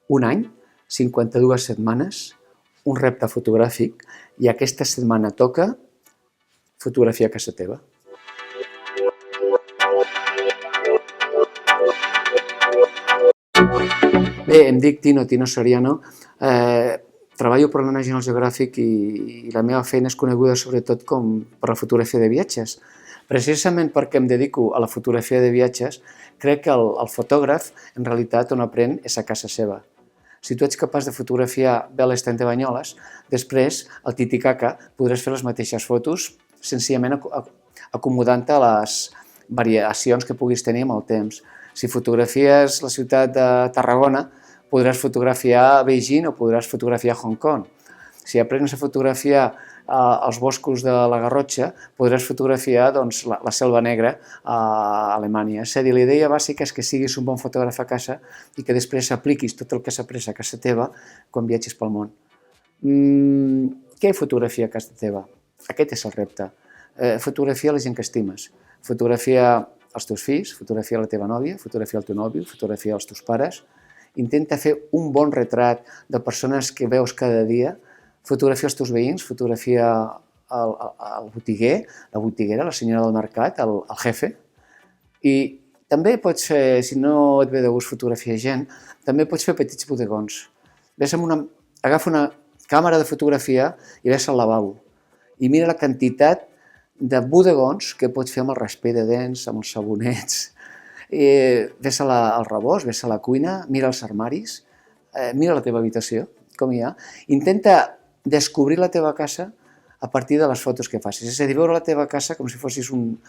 un any, 52 setmanes, un repte fotogràfic, i aquesta setmana toca fotografia a casa teva. Bé, em dic Tino Soriano, treballo per la National Geographic i la meva feina és coneguda sobretot com per la fotografia de viatges. Precisament perquè em dedico a la fotografia de viatges, crec que el fotògraf, en realitat, on aprèn és a casa seva. Si tu ets capaç de fotografiar bé l'estany de Banyoles, després, al Titicaca, podràs fer les mateixes fotos senzillament acomodant-te a les variacions que puguis tenir amb el temps. Si fotografies la ciutat de Tarragona, podràs fotografiar Beijing o podràs fotografiar Hong Kong. Si aprens a fotografiar els boscos de la Garrotxa, podràs fotografiar la Selva Negra a Alemanya. És a dir, la idea bàsica és que siguis un bon fotògraf a casa i que després apliquis tot el que has après a casa teva quan viatges pel món. Què hi fotografia a casa teva? Aquest és el repte. Fotografia la gent que estimes. Fotografia els teus fills, fotografia la teva nòvia, fotografia el teu nòvio, fotografia els teus pares. Intenta fer un bon retrat de persones que veus cada dia, fotografia els teus veïns, fotografia el botiguer, la botiguera, la senyora del mercat, el jefe. I també pots fer, si no et ve de gust fotografiar gent, també pots fer petits bodegons. Agafa una càmera de fotografia i ves al lavabo i mira la quantitat de bodegons que pots fer amb el raspall de dents, amb els sabonets. Ves al rebost, ves a la cuina, mira els armaris, mira la teva habitació, com hi ha. Intenta descobrir la teva casa a partir de les fotos que facis. És a dir, veure la teva casa com si fossis un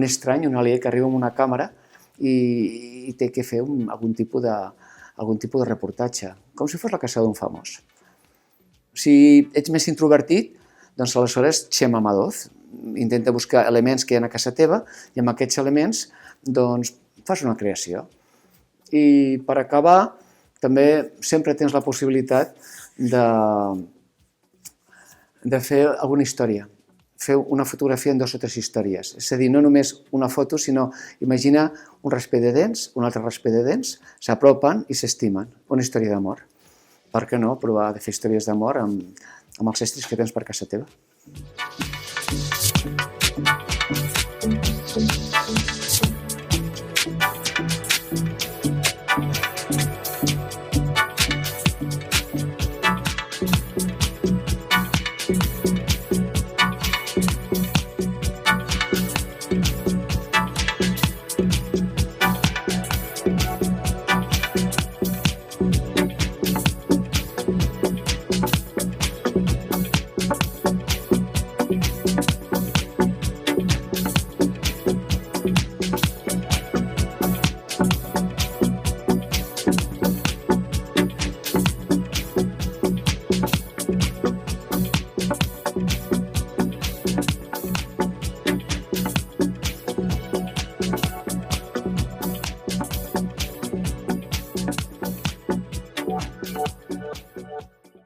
estrany, un aliè que arriba amb una càmera i té que fer algun tipus de reportatge, com si fos la casa d'un famós. Si ets més introvertit, doncs aleshores Xema Madoz. Intenta buscar elements que hi ha a casa teva i amb aquests elements fas una creació. I per acabar, també sempre tens la possibilitat de fer alguna història, fer una fotografia en 2 o 3 històries. És a dir, no només una foto, sinó imagina un raspall de dents, un altre raspall de dents, s'apropen i s'estimen. Una història d'amor. Per què no provar de fer històries d'amor amb els estris que tens per casa teva?